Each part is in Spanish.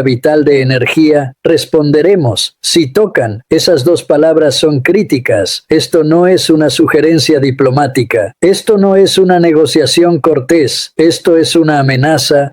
vital de energía, responderemos, si tocan. Esas dos palabras son críticas. Esto no es una sugerencia diplomática. Esto no es una negociación cortés. Esto es una amenaza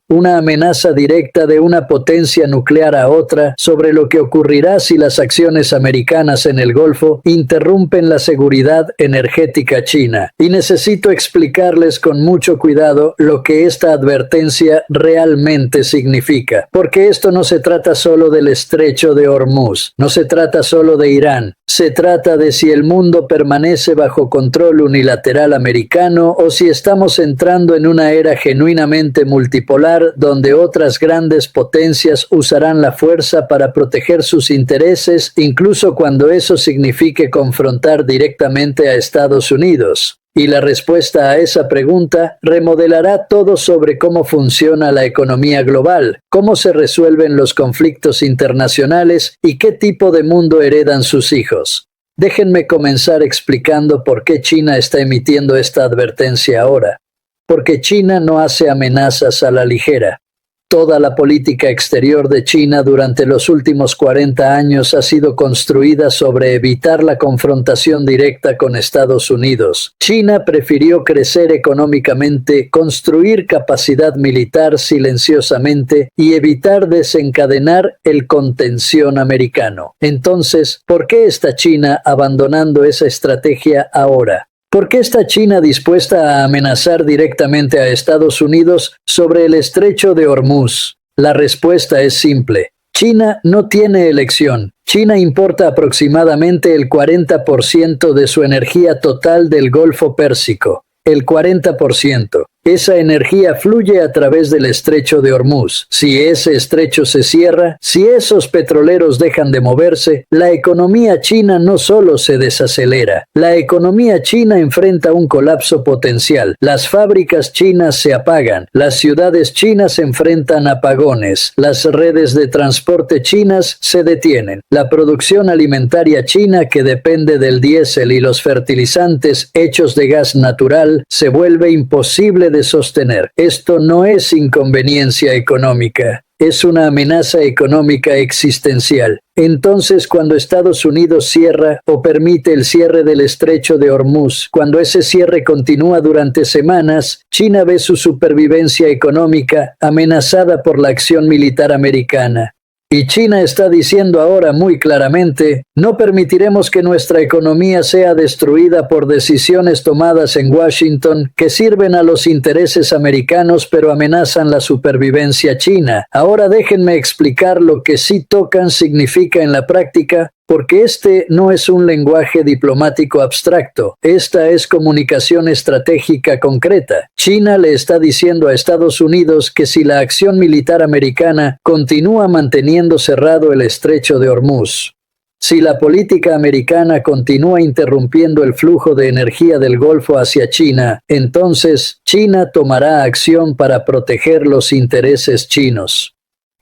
directa de una potencia nuclear a otra sobre lo que ocurrirá si las acciones americanas en el Golfo interrumpen la seguridad energética china. Y necesito explicarles con mucho cuidado lo que esta advertencia realmente significa, porque esto no se trata solo del estrecho de Hormuz, no se trata solo de Irán, se trata de si el mundo permanece bajo control unilateral americano o si estamos entrando en una era genuinamente multipolar donde otras grandes potencias usarán la fuerza para proteger sus intereses, incluso cuando eso signifique confrontar directamente a Estados Unidos. Y la respuesta a esa pregunta remodelará todo sobre cómo funciona la economía global, cómo se resuelven los conflictos internacionales y qué tipo de mundo heredan sus hijos. Déjenme comenzar explicando por qué China está emitiendo esta advertencia ahora. Porque China no hace amenazas a la ligera. Toda la política exterior de China durante los últimos 40 años ha sido construida sobre evitar la confrontación directa con Estados Unidos. China prefirió crecer económicamente, construir capacidad militar silenciosamente y evitar desencadenar el contención americano. Entonces, ¿por qué está China abandonando esa estrategia ahora? ¿Por qué está China dispuesta a amenazar directamente a Estados Unidos sobre el estrecho de Hormuz? La respuesta es simple. China no tiene elección. China importa aproximadamente el 40% de su energía total del Golfo Pérsico. El 40%. Esa energía fluye a través del estrecho de Hormuz. Si ese estrecho se cierra, si esos petroleros dejan de moverse, la economía china no solo se desacelera, la economía china enfrenta un colapso potencial. Las fábricas chinas se apagan, las ciudades chinas enfrentan apagones, las redes de transporte chinas se detienen. La producción alimentaria china, que depende del diésel y los fertilizantes hechos de gas natural, se vuelve imposible de sostener. Esto no es inconveniencia económica, es una amenaza económica existencial. Entonces, cuando Estados Unidos cierra o permite el cierre del estrecho de Hormuz, cuando ese cierre continúa durante semanas, China ve su supervivencia económica amenazada por la acción militar americana. Y China está diciendo ahora muy claramente, no permitiremos que nuestra economía sea destruida por decisiones tomadas en Washington que sirven a los intereses americanos pero amenazan la supervivencia china. Ahora déjenme explicar lo que sí tocan significa en la práctica, porque este no es un lenguaje diplomático abstracto, esta es comunicación estratégica concreta. China le está diciendo a Estados Unidos que si la acción militar americana continúa manteniendo cerrado el estrecho de Hormuz, si la política americana continúa interrumpiendo el flujo de energía del Golfo hacia China, entonces China tomará acción para proteger los intereses chinos.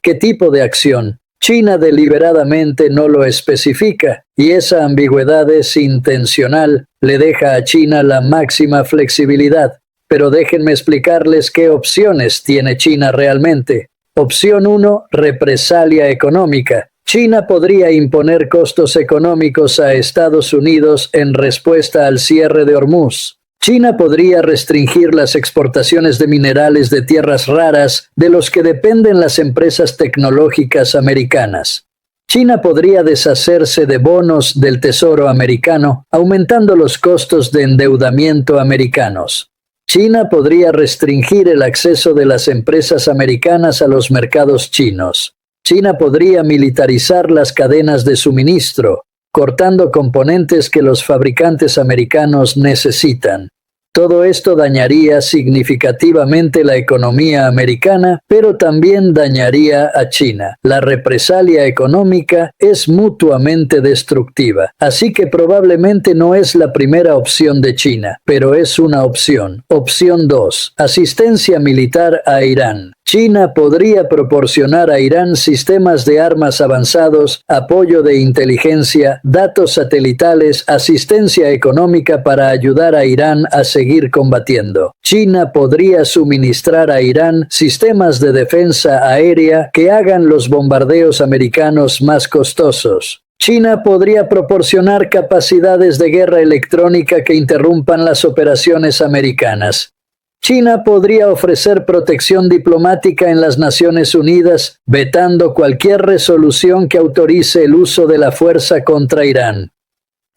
¿Qué tipo de acción? China deliberadamente no lo especifica, y esa ambigüedad es intencional, le deja a China la máxima flexibilidad. Pero déjenme explicarles qué opciones tiene China realmente. Opción 1, represalia económica. China podría imponer costos económicos a Estados Unidos en respuesta al cierre de Hormuz. China podría restringir las exportaciones de minerales de tierras raras de los que dependen las empresas tecnológicas americanas. China podría deshacerse de bonos del Tesoro americano, aumentando los costos de endeudamiento americanos. China podría restringir el acceso de las empresas americanas a los mercados chinos. China podría militarizar las cadenas de suministro, cortando componentes que los fabricantes americanos necesitan. Todo esto dañaría significativamente la economía americana, pero también dañaría a China. La represalia económica es mutuamente destructiva, así que probablemente no es la primera opción de China, pero es una opción. Opción 2. Asistencia militar a Irán. China podría proporcionar a Irán sistemas de armas avanzados, apoyo de inteligencia, datos satelitales, asistencia económica para ayudar a Irán a seguir combatiendo. China podría suministrar a Irán sistemas de defensa aérea que hagan los bombardeos americanos más costosos. China podría proporcionar capacidades de guerra electrónica que interrumpan las operaciones americanas. China podría ofrecer protección diplomática en las Naciones Unidas, vetando cualquier resolución que autorice el uso de la fuerza contra Irán.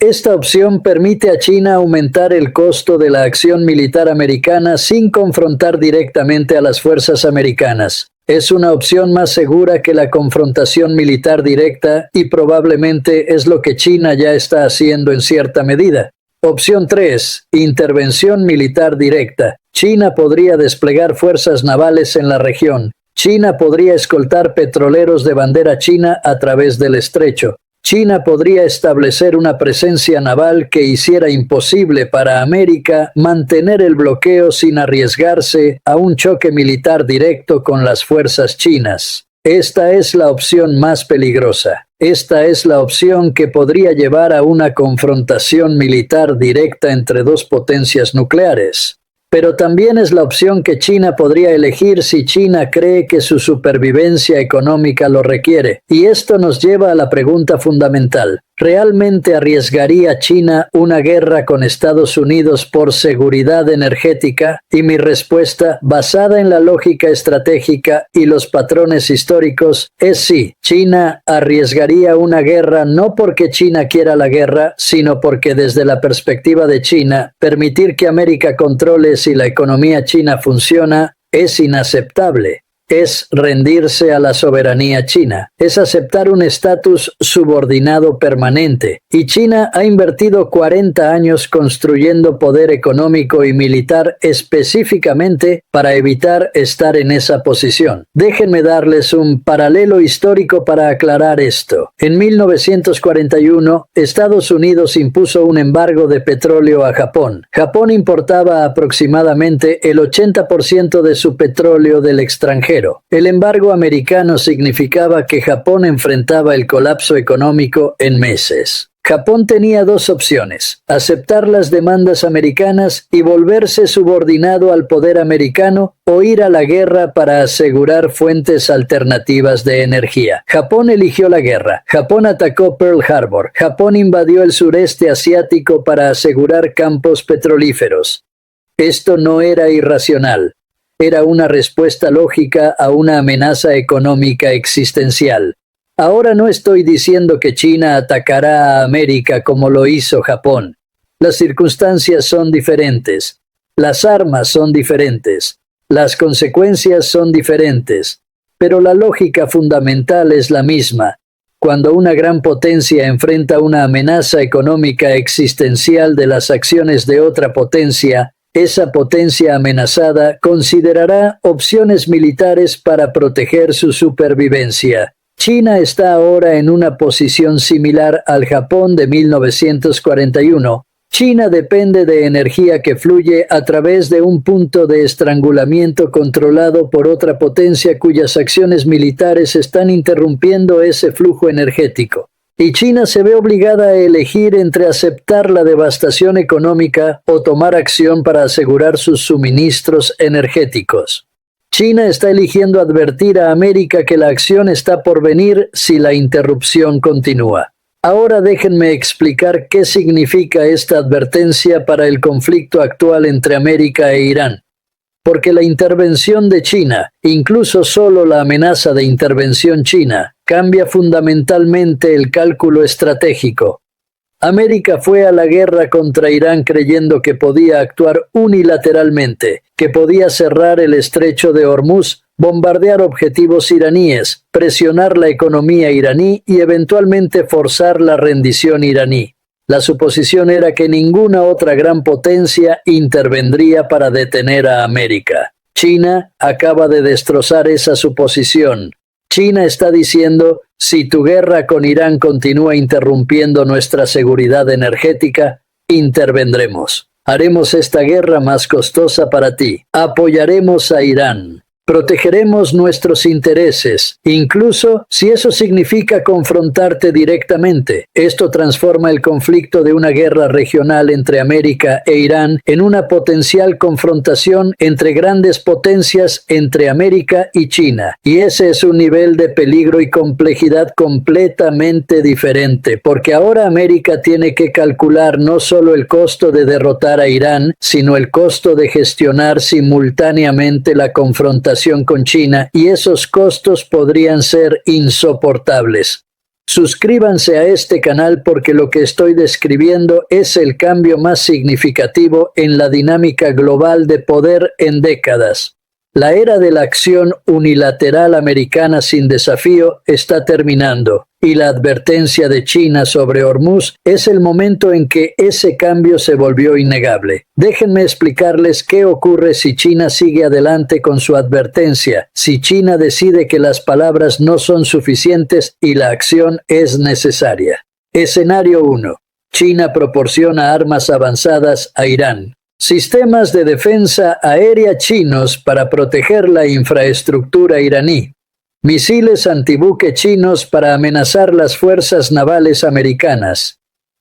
Esta opción permite a China aumentar el costo de la acción militar americana sin confrontar directamente a las fuerzas americanas. Es una opción más segura que la confrontación militar directa y probablemente es lo que China ya está haciendo en cierta medida. Opción 3. Intervención militar directa. China podría desplegar fuerzas navales en la región. China podría escoltar petroleros de bandera china a través del estrecho. China podría establecer una presencia naval que hiciera imposible para América mantener el bloqueo sin arriesgarse a un choque militar directo con las fuerzas chinas. Esta es la opción más peligrosa. Esta es la opción que podría llevar a una confrontación militar directa entre dos potencias nucleares. Pero también es la opción que China podría elegir si China cree que su supervivencia económica lo requiere. Y esto nos lleva a la pregunta fundamental. ¿Realmente arriesgaría China una guerra con Estados Unidos por seguridad energética? Y mi respuesta, basada en la lógica estratégica y los patrones históricos, es sí. China arriesgaría una guerra no porque China quiera la guerra, sino porque desde la perspectiva de China, permitir que América controle si la economía china funciona es inaceptable. Es rendirse a la soberanía china, es aceptar un estatus subordinado permanente, y China ha invertido 40 años construyendo poder económico y militar específicamente para evitar estar en esa posición. Déjenme darles un paralelo histórico para aclarar esto. En 1941, Estados Unidos impuso un embargo de petróleo a Japón. Japón importaba aproximadamente el 80% de su petróleo del extranjero. El embargo americano significaba que Japón enfrentaba el colapso económico en meses. Japón tenía dos opciones: aceptar las demandas americanas y volverse subordinado al poder americano, o ir a la guerra para asegurar fuentes alternativas de energía. Japón eligió la guerra. Japón atacó Pearl Harbor. Japón invadió el sureste asiático para asegurar campos petrolíferos. Esto no era irracional. Era una respuesta lógica a una amenaza económica existencial. Ahora no estoy diciendo que China atacará a América como lo hizo Japón. Las circunstancias son diferentes. Las armas son diferentes. Las consecuencias son diferentes. Pero la lógica fundamental es la misma. Cuando una gran potencia enfrenta una amenaza económica existencial de las acciones de otra potencia, esa potencia amenazada considerará opciones militares para proteger su supervivencia. China está ahora en una posición similar al Japón de 1941. China depende de energía que fluye a través de un punto de estrangulamiento controlado por otra potencia cuyas acciones militares están interrumpiendo ese flujo energético. Y China se ve obligada a elegir entre aceptar la devastación económica o tomar acción para asegurar sus suministros energéticos. China está eligiendo advertir a América que la acción está por venir si la interrupción continúa. Ahora déjenme explicar qué significa esta advertencia para el conflicto actual entre América e Irán. Porque la intervención de China, incluso solo la amenaza de intervención china, cambia fundamentalmente el cálculo estratégico. América fue a la guerra contra Irán creyendo que podía actuar unilateralmente, que podía cerrar el estrecho de Hormuz, bombardear objetivos iraníes, presionar la economía iraní y eventualmente forzar la rendición iraní. La suposición era que ninguna otra gran potencia intervendría para detener a América. China acaba de destrozar esa suposición. China está diciendo, si tu guerra con Irán continúa interrumpiendo nuestra seguridad energética, intervendremos. Haremos esta guerra más costosa para ti. Apoyaremos a Irán. Protegeremos nuestros intereses, incluso si eso significa confrontarte directamente. Esto transforma el conflicto de una guerra regional entre América e Irán en una potencial confrontación entre grandes potencias entre América y China. Y ese es un nivel de peligro y complejidad completamente diferente, porque ahora América tiene que calcular no solo el costo de derrotar a Irán, sino el costo de gestionar simultáneamente la confrontación con China, y esos costos podrían ser insoportables. Suscríbanse a este canal porque lo que estoy describiendo es el cambio más significativo en la dinámica global de poder en décadas. La era de la acción unilateral americana sin desafío está terminando, y la advertencia de China sobre Hormuz es el momento en que ese cambio se volvió innegable. Déjenme explicarles qué ocurre si China sigue adelante con su advertencia, si China decide que las palabras no son suficientes y la acción es necesaria. Escenario 1. China proporciona armas avanzadas a Irán. Sistemas de defensa aérea chinos para proteger la infraestructura iraní. Misiles antibuque chinos para amenazar las fuerzas navales americanas.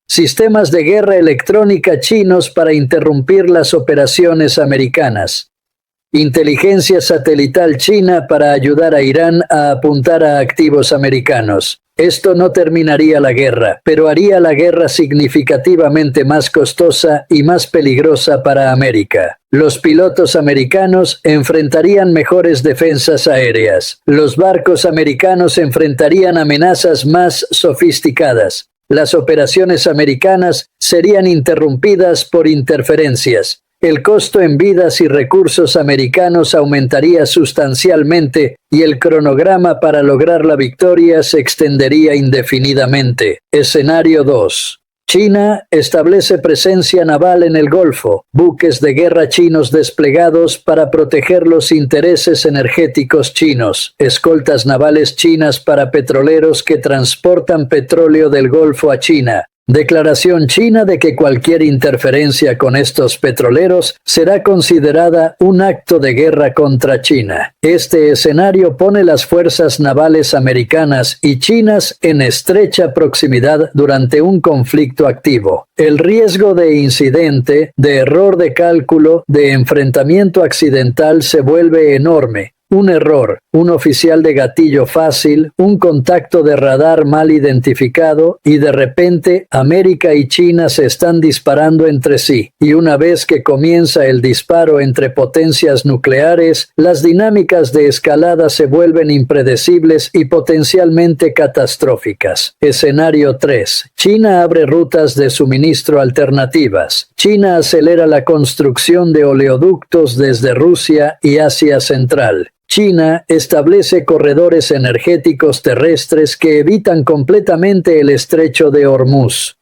Sistemas de guerra electrónica chinos para interrumpir las operaciones americanas. Inteligencia satelital china para ayudar a Irán a apuntar a activos americanos. Esto no terminaría la guerra, pero haría la guerra significativamente más costosa y más peligrosa para América. Los pilotos americanos enfrentarían mejores defensas aéreas. Los barcos americanos enfrentarían amenazas más sofisticadas. Las operaciones americanas serían interrumpidas por interferencias. El costo en vidas y recursos americanos aumentaría sustancialmente y el cronograma para lograr la victoria se extendería indefinidamente. Escenario 2. China establece presencia naval en el Golfo, buques de guerra chinos desplegados para proteger los intereses energéticos chinos, escoltas navales chinas para petroleros que transportan petróleo del Golfo a China. Declaración china de que cualquier interferencia con estos petroleros será considerada un acto de guerra contra China. Este escenario pone las fuerzas navales americanas y chinas en estrecha proximidad durante un conflicto activo. El riesgo de incidente, de error de cálculo, de enfrentamiento accidental se vuelve enorme. Un error, un oficial de gatillo fácil, un contacto de radar mal identificado y de repente América y China se están disparando entre sí. Y una vez que comienza el disparo entre potencias nucleares, las dinámicas de escalada se vuelven impredecibles y potencialmente catastróficas. Escenario 3. China abre rutas de suministro alternativas. China acelera la construcción de oleoductos desde Rusia y Asia Central. China establece corredores energéticos terrestres que evitan completamente el estrecho de Hormuz.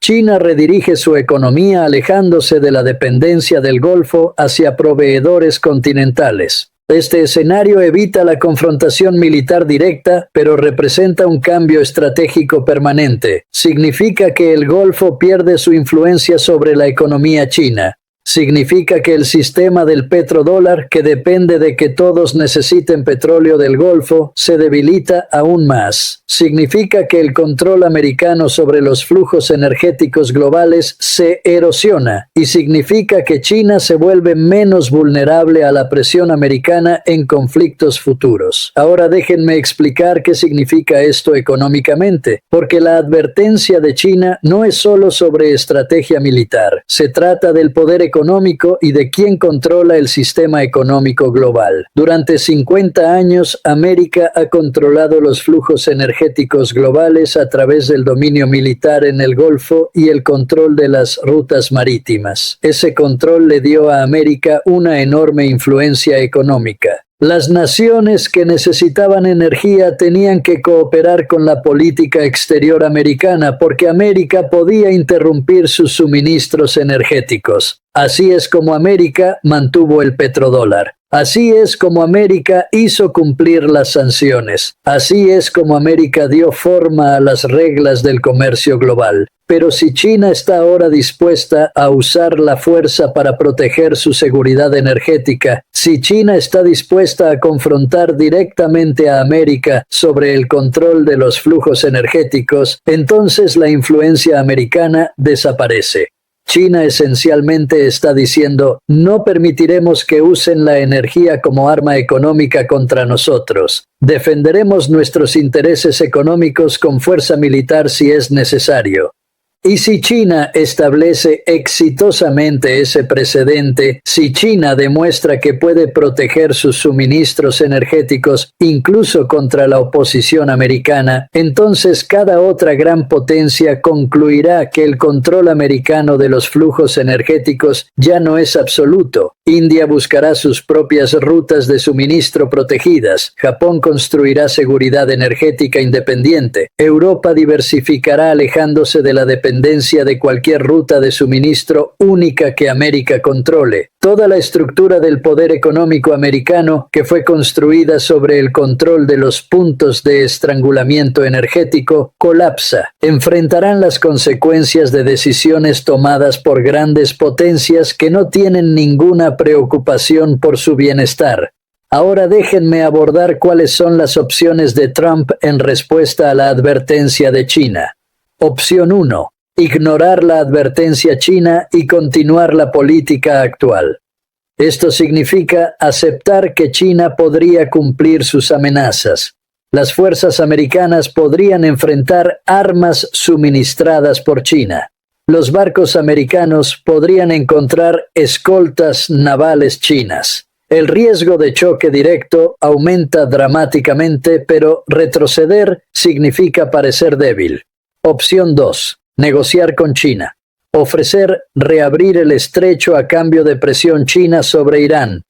China redirige su economía alejándose de la dependencia del Golfo hacia proveedores continentales. Este escenario evita la confrontación militar directa, pero representa un cambio estratégico permanente. Significa que el Golfo pierde su influencia sobre la economía china. Significa que el sistema del petrodólar, que depende de que todos necesiten petróleo del Golfo, se debilita aún más. Significa que el control americano sobre los flujos energéticos globales se erosiona. Y significa que China se vuelve menos vulnerable a la presión americana en conflictos futuros. Ahora déjenme explicar qué significa esto económicamente, porque la advertencia de China no es solo sobre estrategia militar. Se trata del poder económico y de quién controla el sistema económico global. Durante 50 años, América ha controlado los flujos energéticos globales a través del dominio militar en el Golfo y el control de las rutas marítimas. Ese control le dio a América una enorme influencia económica. Las naciones que necesitaban energía tenían que cooperar con la política exterior americana porque América podía interrumpir sus suministros energéticos. Así es como América mantuvo el petrodólar. Así es como América hizo cumplir las sanciones. Así es como América dio forma a las reglas del comercio global. Pero si China está ahora dispuesta a usar la fuerza para proteger su seguridad energética, si China está dispuesta a confrontar directamente a América sobre el control de los flujos energéticos, entonces la influencia americana desaparece. China esencialmente está diciendo, no permitiremos que usen la energía como arma económica contra nosotros. Defenderemos nuestros intereses económicos con fuerza militar si es necesario. Y si China establece exitosamente ese precedente, si China demuestra que puede proteger sus suministros energéticos incluso contra la oposición americana, entonces cada otra gran potencia concluirá que el control americano de los flujos energéticos ya no es absoluto. India buscará sus propias rutas de suministro protegidas. Japón construirá seguridad energética independiente. Europa diversificará alejándose de la dependencia de cualquier ruta de suministro única que América controle. Toda la estructura del poder económico americano, que fue construida sobre el control de los puntos de estrangulamiento energético, colapsa. Enfrentarán las consecuencias de decisiones tomadas por grandes potencias que no tienen ninguna preocupación por su bienestar. Ahora déjenme abordar cuáles son las opciones de Trump en respuesta a la advertencia de China. Opción 1. Ignorar la advertencia china y continuar la política actual. Esto significa aceptar que China podría cumplir sus amenazas. Las fuerzas americanas podrían enfrentar armas suministradas por China. Los barcos americanos podrían encontrar escoltas navales chinas. El riesgo de choque directo aumenta dramáticamente, pero retroceder significa parecer débil. Opción 2. Negociar con China. Ofrecer reabrir el estrecho a cambio de presión china sobre Irán.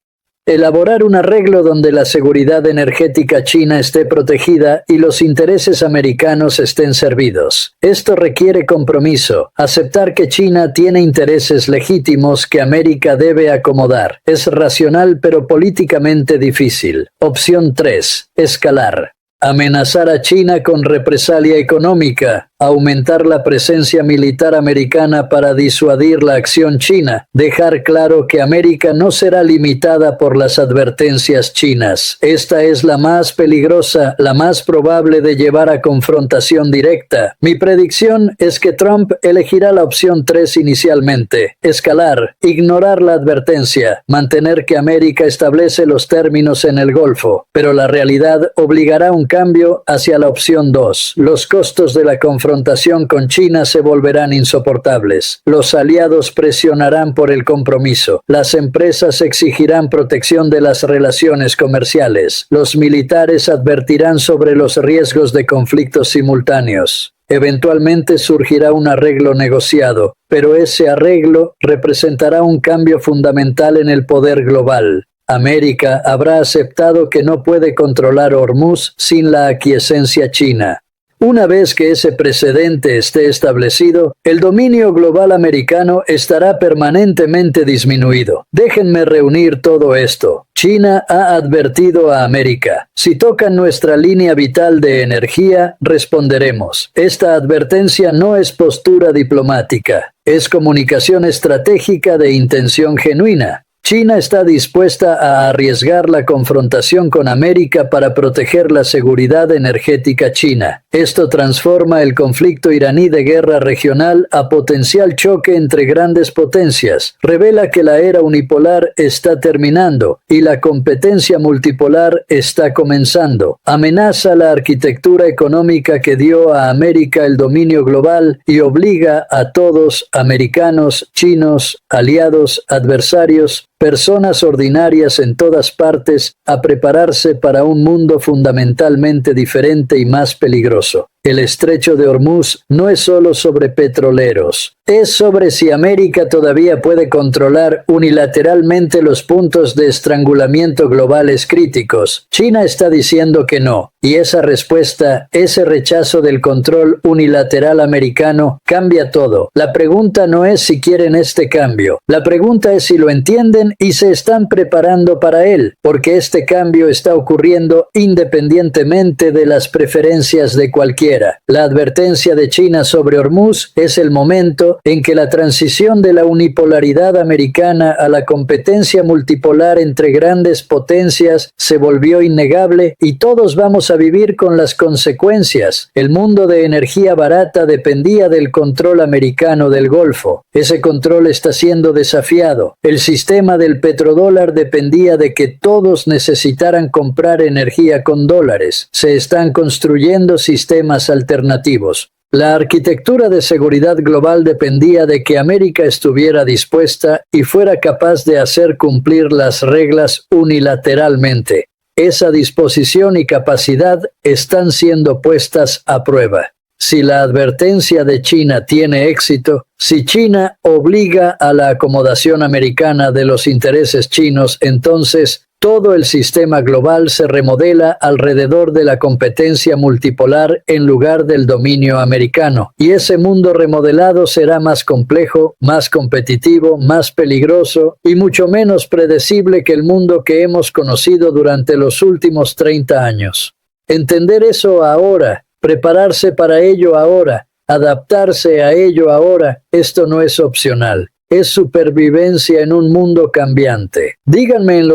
Elaborar un arreglo donde la seguridad energética china esté protegida y los intereses americanos estén servidos. Esto requiere compromiso, aceptar que China tiene intereses legítimos que América debe acomodar. Es racional pero políticamente difícil. Opción 3. Escalar. Amenazar a China con represalia económica, aumentar la presencia militar americana para disuadir la acción china, dejar claro que América no será limitada por las advertencias chinas. Esta es la más peligrosa, la más probable de llevar a confrontación directa. Mi predicción es que Trump elegirá la opción 3 inicialmente: escalar, ignorar la advertencia, mantener que América establece los términos en el Golfo, pero la realidad obligará un cambio hacia la opción 2. Los costos de la confrontación con China se volverán insoportables. Los aliados presionarán por el compromiso. Las empresas exigirán protección de las relaciones comerciales. Los militares advertirán sobre los riesgos de conflictos simultáneos. Eventualmente surgirá un arreglo negociado, pero ese arreglo representará un cambio fundamental en el poder global. América habrá aceptado que no puede controlar Hormuz sin la aquiescencia china. Una vez que ese precedente esté establecido, el dominio global americano estará permanentemente disminuido. Déjenme reunir todo esto. China ha advertido a América: si tocan nuestra línea vital de energía, responderemos. Esta advertencia no es postura diplomática, es comunicación estratégica de intención genuina. China está dispuesta a arriesgar la confrontación con América para proteger la seguridad energética china. Esto transforma el conflicto iraní de guerra regional a potencial choque entre grandes potencias. Revela que la era unipolar está terminando y la competencia multipolar está comenzando. Amenaza la arquitectura económica que dio a América el dominio global y obliga a todos, americanos, chinos, aliados, adversarios, personas ordinarias en todas partes, a prepararse para un mundo fundamentalmente diferente y más peligroso. El estrecho de Hormuz no es solo sobre petroleros, es sobre si América todavía puede controlar unilateralmente los puntos de estrangulamiento globales críticos. China está diciendo que no, y esa respuesta, ese rechazo del control unilateral americano, cambia todo. La pregunta no es si quieren este cambio, la pregunta es si lo entienden y se están preparando para él, porque este cambio está ocurriendo independientemente de las preferencias de cualquiera. financiera. La advertencia de China sobre Hormuz es el momento en que la transición de la unipolaridad americana a la competencia multipolar entre grandes potencias se volvió innegable y todos vamos a vivir con las consecuencias. El mundo de energía barata dependía del control americano del Golfo. Ese control está siendo desafiado. El sistema del petrodólar dependía de que todos necesitaran comprar energía con dólares. Se están construyendo sistemas alternativos. La arquitectura de seguridad global dependía de que América estuviera dispuesta y fuera capaz de hacer cumplir las reglas unilateralmente. Esa disposición y capacidad están siendo puestas a prueba. Si la advertencia de China tiene éxito, si China obliga a la acomodación americana de los intereses chinos, entonces todo el sistema global se remodela alrededor de la competencia multipolar en lugar del dominio americano. Y ese mundo remodelado será más complejo, más competitivo, más peligroso y mucho menos predecible que el mundo que hemos conocido durante los últimos 30 años. Entender eso ahora, prepararse para ello ahora, adaptarse a ello ahora, esto no es opcional. Es supervivencia en un mundo cambiante. Díganme en los